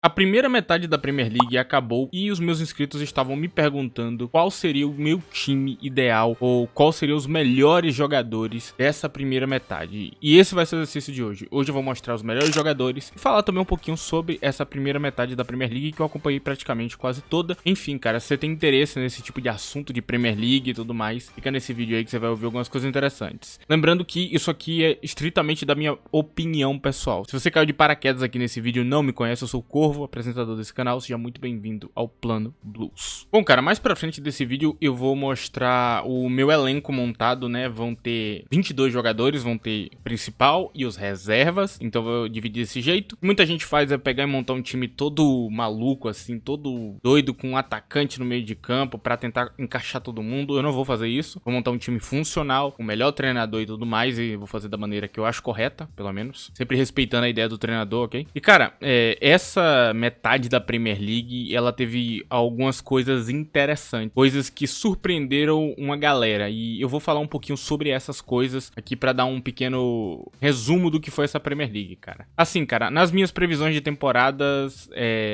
A primeira metade da Premier League acabou e os meus inscritos estavam me perguntando qual seria o meu time ideal ou qual seriam os melhores jogadores dessa primeira metade. E esse vai ser o exercício de hoje. Hoje eu vou mostrar os melhores jogadores e falar também um pouquinho sobre essa primeira metade da Premier League que eu acompanhei praticamente quase toda. Enfim, cara, se você tem interesse nesse tipo de assunto de Premier League e tudo mais, fica nesse vídeo aí que você vai ouvir algumas coisas interessantes. Lembrando que isso aqui é estritamente da minha opinião pessoal. Se você caiu de paraquedas aqui nesse vídeo e não me conhece, eu sou o Corvo, apresentador desse canal, seja muito bem-vindo ao Plano Blues. Bom, cara, mais pra frente desse vídeo eu vou mostrar o meu elenco montado, né? Vão ter 22 jogadores, vão ter o principal e os reservas, então eu vou dividir desse jeito. Muita gente faz é pegar e montar um time todo maluco, assim, todo doido, com um atacante no meio de campo pra tentar encaixar todo mundo. Eu não vou fazer isso, vou montar um time funcional, com o melhor treinador e tudo mais, e vou fazer da maneira que eu acho correta, pelo menos, sempre respeitando a ideia do treinador, ok? E cara, essa metade da Premier League, ela teve algumas coisas interessantes, coisas que surpreenderam uma galera, e eu vou falar um pouquinho sobre essas coisas aqui pra dar um pequeno resumo do que foi essa Premier League, cara. Assim, cara, nas minhas previsões de temporadas,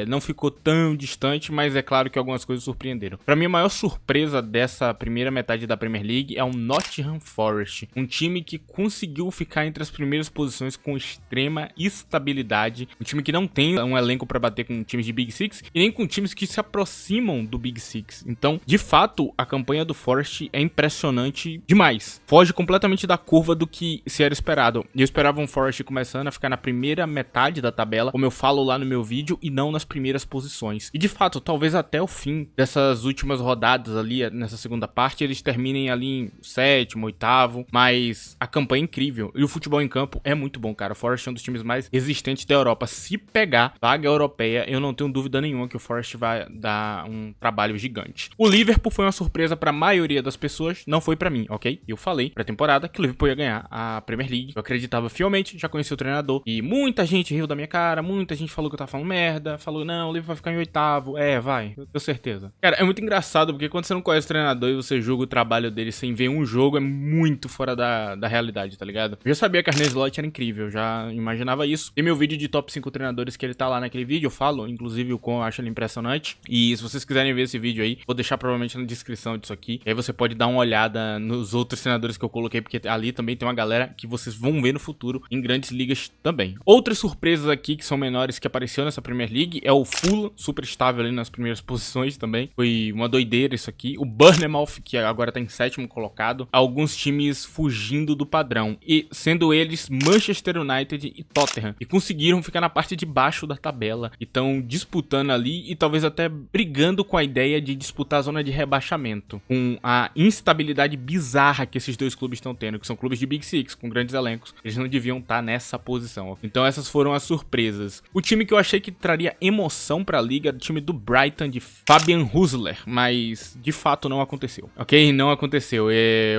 não ficou tão distante, mas é claro que algumas coisas surpreenderam. Pra mim, a maior surpresa dessa primeira metade da Premier League é o Nottingham Forest, um time que conseguiu ficar entre as primeiras posições com extrema estabilidade, um time que não tem um elenco pra bater com times de Big Six e nem com times que se aproximam do Big Six. Então, de fato, a campanha do Forest é impressionante demais. Foge completamente da curva do que se era esperado. Eu esperava um Forest começando a ficar na primeira metade da tabela, como eu falo lá no meu vídeo, e não nas primeiras posições. E de fato, talvez até o fim dessas últimas rodadas ali, nessa segunda parte, eles terminem ali em sétimo, oitavo, mas a campanha é incrível. E o futebol em campo é muito bom, cara. O Forest é um dos times mais resistentes da Europa. Se pegar vaga europeia, eu não tenho dúvida nenhuma que o Forest vai dar um trabalho gigante. O Liverpool foi uma surpresa para a maioria das pessoas, não foi para mim, ok? Eu falei pré-temporada que o Liverpool ia ganhar a Premier League. Eu acreditava fielmente, já conheci o treinador e muita gente riu da minha cara, muita gente falou que eu tava falando merda, falou, não, o Liverpool vai ficar em oitavo. Vai, eu tenho certeza. Cara, é muito engraçado porque quando você não conhece o treinador e você julga o trabalho dele sem ver um jogo, é muito fora da realidade, tá ligado? Eu já sabia que a Arne Slot era incrível, já imaginava isso. Tem meu vídeo de top 5 treinadores que ele tá lá naquele vídeo, eu falo, inclusive o quão eu acho ele impressionante. E se vocês quiserem ver esse vídeo aí, vou deixar provavelmente na descrição disso aqui. E aí você pode dar uma olhada nos outros treinadores que eu coloquei, porque ali também tem uma galera que vocês vão ver no futuro em grandes ligas também. Outras surpresas aqui que são menores que apareceu nessa Premier League é o Fulham, super estável ali nas primeiras posições também. Foi uma doideira isso aqui. O Bournemouth, que agora tá em sétimo colocado. Alguns times fugindo do padrão. E sendo eles Manchester United e Tottenham. E conseguiram ficar na parte de baixo da tabela. E estão disputando ali e talvez até brigando com a ideia de disputar a zona de rebaixamento. Com a instabilidade bizarra que esses dois clubes estão tendo, que são clubes de Big Six, com grandes elencos. Eles não deviam estar nessa posição. Então essas foram as surpresas. O time que eu achei que traria emoção pra liga era o time do Brighton, de Fabian Husler, mas de fato não aconteceu. Ok? Não aconteceu.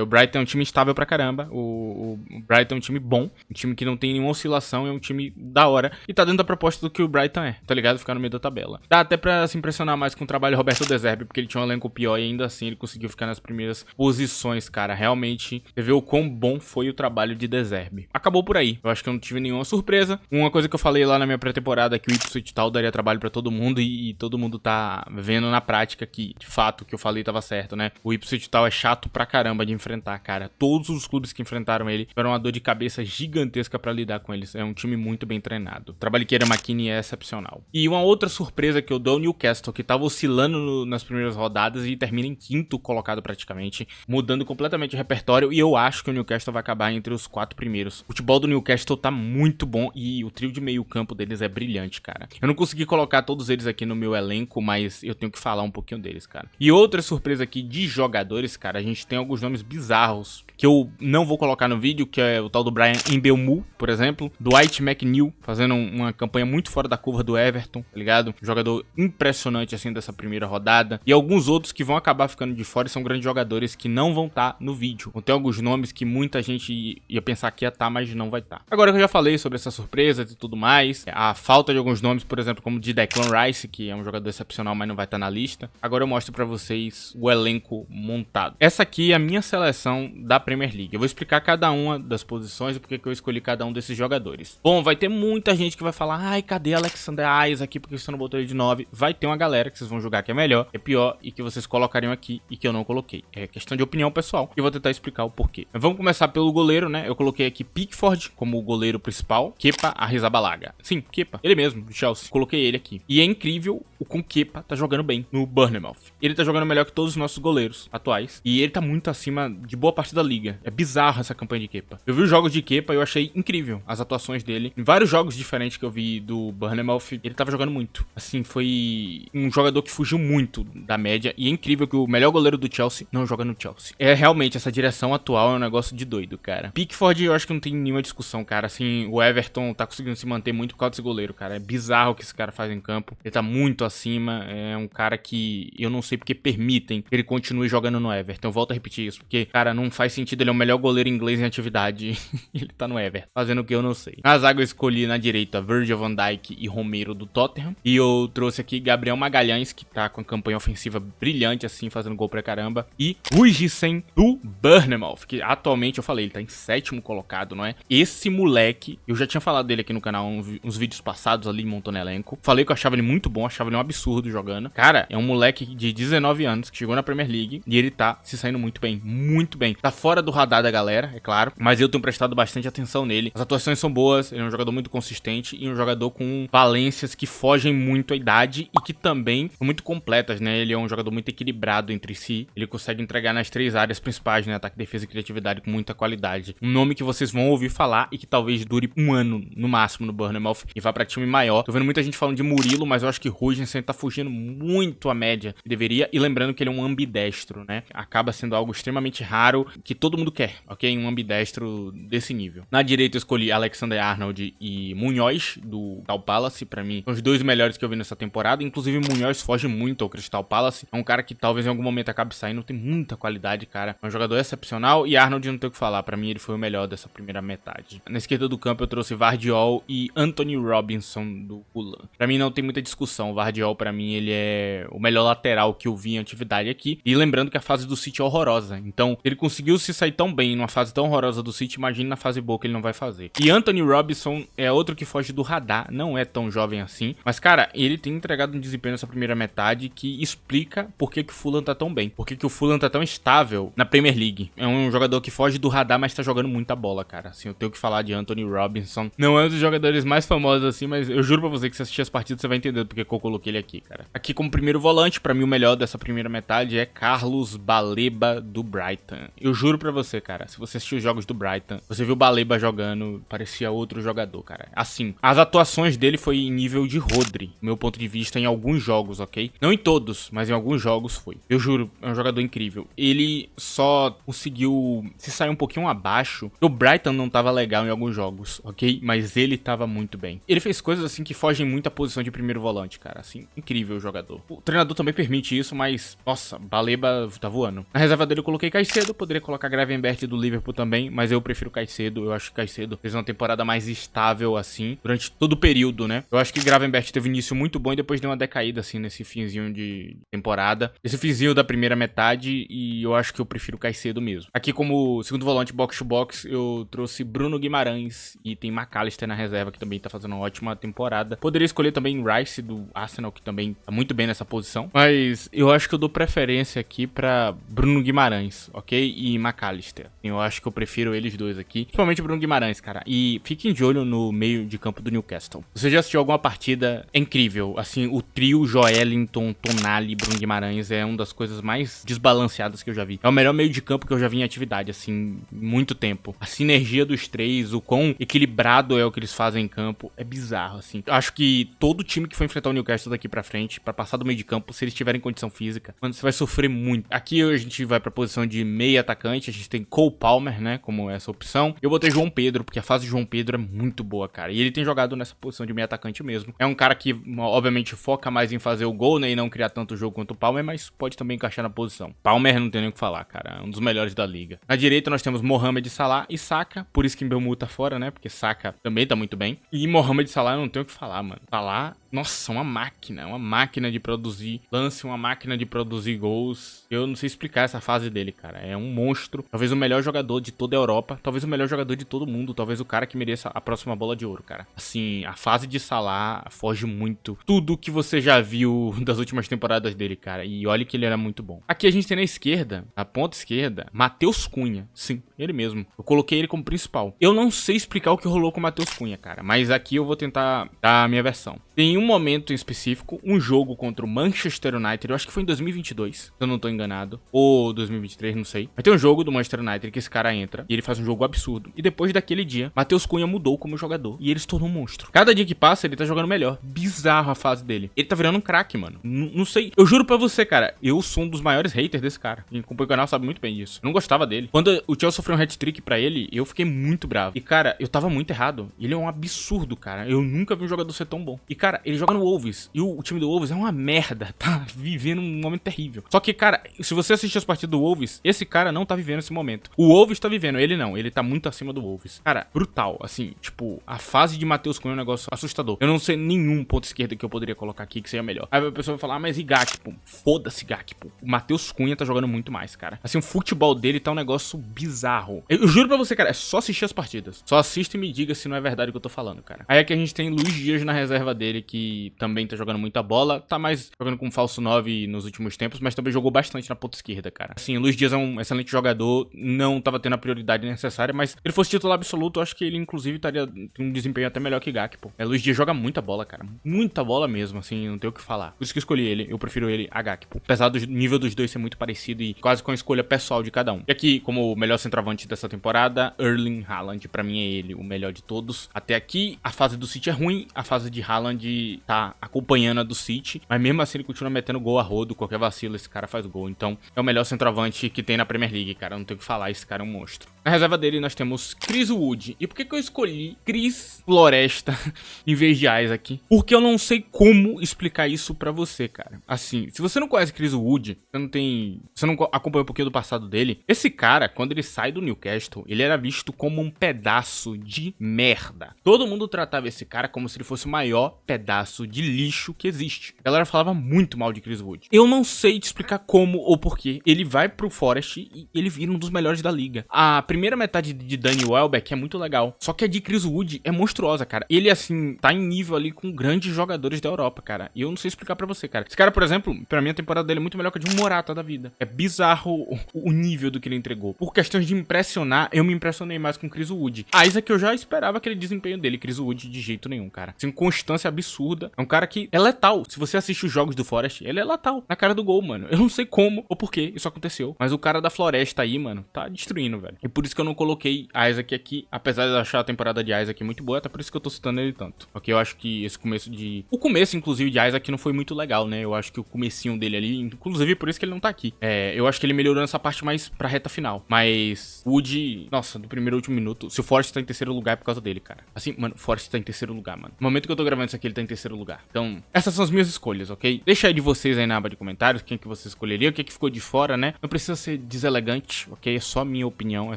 O Brighton é um time estável pra caramba. O Brighton é um time bom, um time que não tem nenhuma oscilação, é um time da hora. E tá dentro da proposta do que o Brighton é, tá ligado? Ficar no meio da tabela. Dá até pra se impressionar mais com o trabalho do Roberto De Zerbi, porque ele tinha um elenco pior e ainda assim ele conseguiu ficar nas primeiras posições, cara. Realmente, você vê o quão bom foi o trabalho de De Zerbi. Acabou por aí. Eu acho que eu não tive nenhuma surpresa. Uma coisa que eu falei lá na minha pré-temporada é que o Ipswich Town daria trabalho pra todo mundo e todo mundo tá vendo na prática que, de fato, o que eu falei tava certo, né? O Ipswich Town é chato pra caramba de enfrentar, cara. Todos os clubes que enfrentaram ele tiveram uma dor de cabeça gigantesca pra lidar com eles. É um time muito bem treinado. O trabalho que era McKinney é excepcional. E uma outra surpresa que eu dou é o Newcastle, que tava oscilando nas primeiras rodadas e termina em quinto colocado praticamente, mudando completamente o repertório, e eu acho que o Newcastle vai acabar entre os 4 primeiros. O futebol do Newcastle tá muito bom e o trio de meio campo deles é brilhante, cara. Eu não consegui colocar todos eles aqui no meu elenco, mas eu tenho que falar um pouquinho deles, cara. E outra surpresa aqui de jogadores, cara, a gente tem alguns nomes bizarros que eu não vou colocar no vídeo, que é o tal do Brian Mbeumo, por exemplo, Dwight McNeil, fazendo uma campanha muito fora da curva do Everton, tá ligado? Um jogador impressionante, assim, dessa primeira rodada. E alguns outros que vão acabar ficando de fora e são grandes jogadores que não vão estar no vídeo. Vão ter alguns nomes que muita gente ia pensar que ia estar, mas não vai estar. Agora que eu já falei sobre essas surpresas e tudo mais, a falta de alguns nomes, por exemplo, como de Declan Rice, que é um jogador excepcional, mas não vai estar na lista. Agora eu mostro pra vocês o elenco montado. Essa aqui é a minha seleção da Premier League. Eu vou explicar cada uma das posições e porque que eu escolhi cada um desses jogadores. Bom, vai ter muita gente que vai falar, ai, cadê Alexander Alexander Isaac, porque você não botou ele de 9. Vai ter uma galera que vocês vão julgar que é melhor, que é pior e que vocês colocariam aqui e que eu não coloquei. É questão de opinião pessoal e eu vou tentar explicar o porquê. Mas vamos começar pelo goleiro, né? Eu coloquei aqui Pickford como o goleiro principal, Kepa Arrizabalaga. Sim, Kepa, ele mesmo, do Chelsea. Coloquei ele aqui. E é incrível o com Kepa tá jogando bem no Bournemouth. Ele tá jogando melhor que todos os nossos goleiros atuais e ele tá muito acima de boa parte da liga. É bizarro essa campanha de Kepa. Eu vi os jogos de Kepa e eu achei incrível as atuações dele. Em vários jogos diferentes que eu vi do Bournemouth, ele tava jogando muito. Assim, foi um jogador que fugiu muito da média e é incrível que o melhor goleiro do Chelsea não joga no Chelsea. É realmente, essa direção atual é um negócio de doido, cara. Pickford eu acho que não tem nenhuma discussão, cara. Assim, o Everton tá conseguindo se manter muito por causa desse goleiro, cara. É bizarro o que esse cara faz em campo. Ele tá muito acima. É um cara que eu não sei porque permitem que ele continue jogando no Everton. Eu volto a repetir isso, porque, cara, não faz sentido. Ele é o melhor goleiro inglês em atividade. Ele tá no Everton, fazendo o que eu não sei. Na zaga eu escolhi na direita Virgil van Dijk e Romero do Tottenham. E eu trouxe aqui Gabriel Magalhães, que tá com a campanha ofensiva brilhante, assim, fazendo gol pra caramba. E Huijsen do Bournemouth, que atualmente eu falei, ele tá em 7º colocado, não é? Esse moleque, eu já tinha falado dele aqui no canal uns vídeos passados ali, montando elenco. Falei que eu achava ele muito bom, achava ele um absurdo jogando. Cara, é um moleque de 19 anos que chegou na Premier League e ele tá se saindo muito bem, muito bem. Tá fora do radar da galera, é claro, mas eu tenho prestado bastante atenção nele. As atuações são boas, ele é um jogador muito consistente e um jogador com valências que fogem muito à idade e que também são muito completas, né? Ele é um jogador muito equilibrado entre si, ele consegue entregar nas 3 áreas principais, né? Ataque, defesa e criatividade com muita qualidade. Um nome que vocês vão ouvir falar e que talvez dure um ano no máximo no Bournemouth e vá pra time maior. Tô vendo muita gente falando de Murilo, mas eu acho que Huijsen tá fugindo muito a média que deveria. E lembrando que ele é um ambidestro, né? Acaba sendo algo extremamente raro que todo mundo quer, ok? Um ambidestro desse nível. Na direita eu escolhi Alexander-Arnold e Munhoz do Crystal Palace. Pra mim, são os 2 melhores que eu vi nessa temporada. Inclusive, Munhoz foge muito ao Crystal Palace. É um cara que talvez em algum momento acabe saindo. Tem muita qualidade, cara. É um jogador excepcional. E Arnold não tem o que falar. Pra mim, ele foi o melhor dessa primeira metade. Na esquerda do campo, eu trouxe Vardiol e Anthony Robinson do Fulham. Pra mim, não tem muita discussão. O Vardiol, pra mim, ele é o melhor lateral que eu vi em atividade aqui. E lembrando que a fase do City é horrorosa. Então, ele conseguiu se sair tão bem numa fase tão horrorosa do City. Imagine na fase boa que ele não vai fazer. E Anthony Robinson é outro que foge do radar. Não é tão jovem assim. Mas, cara, ele tem entregado um desempenho nessa primeira metade que explica por que o Fulham tá tão bem. Por que o Fulham tá tão estável na Premier League. É um jogador que foge do radar, mas tá jogando muita bola, cara. Assim, eu tenho que falar de Anthony Robinson. Não é um dos jogadores mais famosos assim, mas eu juro pra você que se assistir as partidas você vai entender porque que eu coloquei ele aqui, cara. Aqui como primeiro volante, pra mim o melhor dessa primeira metade é Carlos Baleba do Brighton. Eu juro pra você, cara, se você assistiu os jogos do Brighton, você viu o Baleba jogando, parecia outro jogador, cara. Assim, as atuações dele foi em nível de Rodri, do meu ponto de vista, em alguns jogos, ok? Não em todos, mas em alguns jogos foi. Eu juro, é um jogador incrível. Ele só conseguiu se sair um pouquinho abaixo. O Brighton não tava legal em alguns jogos, ok? Mas ele tava muito bem. Ele fez coisas assim que fogem muito à posição de primeiro volante, cara. Assim, incrível o jogador. O treinador também permite isso, mas, nossa, Baleba tá voando. Na reserva dele eu coloquei Caicedo, poderia colocar Gravenberch do Liverpool também, mas eu prefiro Caicedo. Eu acho que Caicedo fez uma temporada mais estável, assim, durante todo o período, né? Eu acho que Gravenberch teve um início muito bom e depois deu uma decaída, assim, nesse finzinho de temporada. Esse finzinho da primeira metade, e eu acho que eu prefiro Caicedo mesmo. Aqui como segundo volante box to box, eu trouxe Bruno Guimarães e tem McAllister na reserva, que também tá fazendo uma ótima temporada. Poderia escolher também Rice do Arsenal, que também tá muito bem nessa posição, mas eu acho que eu dou preferência aqui pra Bruno Guimarães, ok? E McAllister. Eu acho que eu prefiro eles dois aqui, principalmente Bruno Guimarães, cara. E fiquem de olho no meio de campo do Newcastle. Você já assistiu alguma partida? É incrível. Assim, o trio Joelinton, Tonali e Bruno Guimarães é uma das coisas mais desbalanceadas que eu já vi. É o melhor meio de campo que eu já vi em atividade, assim, muito tempo. A sinergia dos três, o quão equilibrado é o que eles fazem em campo, é bizarro, assim. Eu acho que todo time que for enfrentar o Newcastle daqui pra frente, pra passar do meio de campo, se eles tiverem condição física, mano, você vai sofrer muito. Aqui a gente vai pra posição de meio atacante, a gente tem Cole Palmer, né, como essa opção. Eu botei João Pedro, porque a fase de João Pedro é muito boa, cara. E ele tem jogado nessa posição de meio atacante mesmo. É um cara que, obviamente, foca mais em fazer o gol, né, e não criar tanto jogo quanto o Palmer, mas pode também encaixar na posição. Palmer não tem nem o que falar, cara. É um dos melhores da liga. Na direita nós temos Mohamed Salah e Saka, por isso que Mbeumo tá fora, né, porque Saka também tá muito bem. E Mohamed Salah eu não tenho o que falar, mano. Salah, nossa, uma máquina de produzir lance, uma máquina de produzir gols. Eu não sei explicar essa fase dele, cara. É um monstro. Talvez o melhor jogador de toda a Europa, talvez o melhor jogador de todo mundo, talvez o cara que mereça a próxima bola de ouro, cara. Assim, a fase de Salah falar, foge muito tudo que você já viu das últimas temporadas dele, cara. E olha que ele era muito bom. Aqui a gente tem na esquerda, na ponta esquerda, Matheus Cunha. Sim, ele mesmo. Eu coloquei ele como principal. Eu não sei explicar o que rolou com o Matheus Cunha, cara, mas aqui eu vou tentar dar a minha versão. Tem um momento em específico, um jogo contra o Manchester United, eu acho que foi em 2022, se eu não tô enganado, ou 2023, não sei. Mas tem um jogo do Manchester United que esse cara entra e ele faz um jogo absurdo. E depois daquele dia, Matheus Cunha mudou como jogador e ele se tornou um monstro. Cada dia que passa, ele tá jogando melhor. Bizarro a fase dele. Ele tá virando um craque, mano. Não sei. Eu juro pra você, cara, eu sou um dos maiores haters desse cara. Quem acompanha o canal sabe muito bem disso. Eu não gostava dele. Quando o Chelsea sofreu um hat-trick pra ele, eu fiquei muito bravo. E, cara, eu tava muito errado. Ele é um absurdo, cara. Eu nunca vi um jogador ser tão bom. E, cara, ele joga no Wolves. E o time do Wolves é uma merda. Tá vivendo um momento terrível. Só que, cara, se você assistir as partidas do Wolves, esse cara não tá vivendo esse momento. O Wolves tá vivendo, ele não. Ele tá muito acima do Wolves. Cara, brutal. Assim, tipo, a fase de Matheus Cunha é um negócio assustador. Eu não sei nenhum ponto esquerdo que eu poderia colocar aqui que seria melhor. Aí a pessoa vai falar, mas e Gakpo? Foda-se, Gakpo. O Matheus Cunha tá jogando muito mais, cara. Assim, o futebol dele tá um negócio bizarro. Eu juro pra você, cara, é só assistir as partidas. Só assista e me diga se não é verdade o que eu tô falando, cara. Aí aqui a gente tem Luiz Dias na reserva dele, que também tá jogando muita bola. Tá mais jogando com falso 9 nos últimos tempos, mas também jogou bastante na ponta esquerda, cara. Assim, o Luiz Dias é um excelente jogador, não tava tendo a prioridade necessária, mas se ele fosse titular absoluto, eu acho que ele, inclusive, estaria um desempenho até melhor que Gakpo. Luiz Dias joga muita bola, cara. Muita bola mesmo, assim, não tem o que falar. Por isso que eu escolhi ele. Eu prefiro ele a Gakpo. Apesar do nível dos dois ser muito parecido e quase com a escolha pessoal de cada um. E aqui, como o melhor centroavante dessa temporada, Erling Haaland. Pra mim é ele o melhor de todos. Até aqui, a fase do City é ruim. A fase de Haaland tá acompanhando a do City. Mas mesmo assim, ele continua metendo gol a rodo. Qualquer vacilo, esse cara faz gol. Então, é o melhor centroavante que tem na Premier League, cara. Não tem o que falar. Esse cara é um monstro. Na reserva dele, nós temos Chris Wood. E por que eu escolhi Chris Floresta em vez de Isaac? Porque eu não sei como explicar isso pra você, cara. Assim, se você não conhece Chris Wood, você não acompanha um pouquinho do passado dele, esse cara, quando ele sai do Newcastle, ele era visto como um pedaço de merda. Todo mundo tratava esse cara como se ele fosse o maior pedaço de lixo que existe. A galera falava muito mal de Chris Wood. Eu não sei te explicar como ou porquê. Ele vai pro Forest e ele vira um dos melhores da liga. A primeira metade de Danny Welbeck é muito legal. Só que a de Chris Wood é monstruosa, cara. Ele, assim, tá em nível ali com grandes jogadores da Europa, cara. E eu não sei explicar pra você, cara. Esse cara, por exemplo, pra mim a temporada dele é muito melhor que a de um Morata da vida. É bizarro o nível do que ele entregou. Por questões de impressionar, eu me impressionei mais com o Chris Wood. A Isaac eu já esperava aquele desempenho dele. Chris Wood de jeito nenhum, cara. Sem constância absurda. É um cara que é letal. Se você assiste os jogos do Forest, ele é letal. Na cara do gol, mano. Eu não sei como ou por que isso aconteceu. Mas o cara da Floresta aí, mano, tá destruindo, velho. E por isso que eu não coloquei Isaac aqui. Apesar de eu achar a temporada de Isaac muito boa, até por isso que eu tô citando ele tanto. Porque eu acho que esse começo de... O começo, inclusive, de Isaac não foi muito legal, né? Eu acho que o comecinho dele ali, inclusive por isso que ele não tá aqui. Eu acho que ele melhorou nessa parte mais pra reta final. Mas Wood, nossa, do primeiro ao último minuto, se o Forest tá em terceiro lugar é por causa dele, cara. Assim, mano, o Forest tá em terceiro lugar, mano. No momento que eu tô gravando isso aqui, ele tá em terceiro lugar. Então, essas são as minhas escolhas, ok? Deixa aí de vocês aí na aba de comentários, quem que você escolheria, o que ficou de fora, né? Não precisa ser deselegante, ok? É só minha opinião, é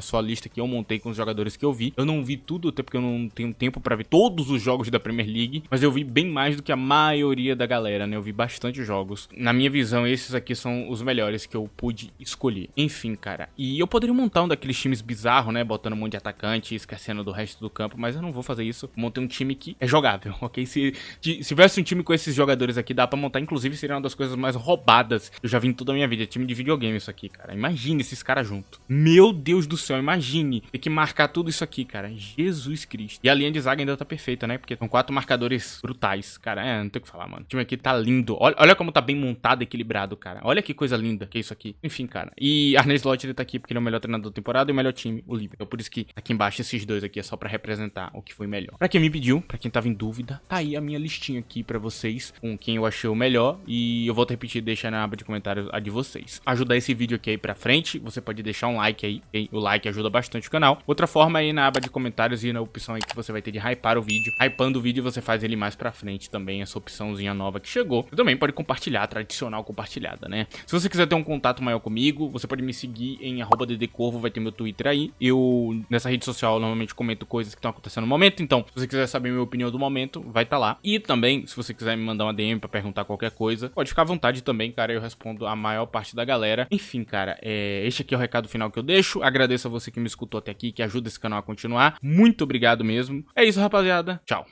só a lista que eu montei com os jogadores que eu vi. Eu não vi tudo, até porque eu não tenho tempo pra ver todos os jogos da Premier League, mas eu vi bem mais do que a maioria da galera, né? Eu vi bastante jogos. Na minha visão, esses aqui são os melhores que eu pude escolher. Enfim, cara. E eu poderia montar um daqueles times bizarros, né? Botando um monte de atacante, esquecendo do resto do campo, mas eu não vou fazer isso. Eu montei um time que é jogável, ok? Se tivesse um time com esses jogadores aqui, dá pra montar. Inclusive, seria uma das coisas mais roubadas que eu já vi em toda a minha vida. Time de videogame isso aqui, cara. Imagine esses caras juntos. Meu Deus do céu, imagine ter que marcar tudo isso aqui, cara. Jesus Cristo. E a linha de zaga ainda tá perfeita, né? Porque são 4 marcadores brutais. Cara, não tem o que falar, mano. O time aqui tá lindo. Olha como tá bem montado e equilibrado, cara. Olha que coisa linda que é isso aqui. Enfim, cara. E Arne Slot, ele tá aqui porque ele é o melhor treinador da temporada e o melhor time, o Liverpool. Então, por isso que aqui embaixo esses dois aqui é só pra representar o que foi melhor. Pra quem me pediu, pra quem tava em dúvida, tá aí a minha listinha aqui pra vocês, com quem eu achei o melhor. E eu volto a repetir, deixa na aba de comentários a de vocês. Ajudar esse vídeo aqui aí pra frente, você pode deixar um like aí, okay? O like ajuda bastante o canal. Outra forma aí na aba de comentários e na opção aí que você vai ter de hypar o vídeo. Hypando o vídeo, você faz ele mais pra frente também, essa opçãozinha nova que chegou. Você também pode compartilhar, tradicional compartilhada, né? Se você quiser ter um contato maior comigo, você pode me seguir em @ddcorvo, vai ter meu Twitter aí. Eu, nessa rede social, normalmente comento coisas que estão acontecendo no momento, então, se você quiser saber minha opinião do momento, vai estar lá. E também, se você quiser me mandar uma DM pra perguntar qualquer coisa, pode ficar à vontade também, cara, eu respondo a maior parte da galera. Enfim, cara, este aqui é o recado final que eu deixo. Agradeço a você que me escutou até aqui, que ajuda esse canal a continuar. Muito obrigado mesmo. É isso, rapaziada. Tchau.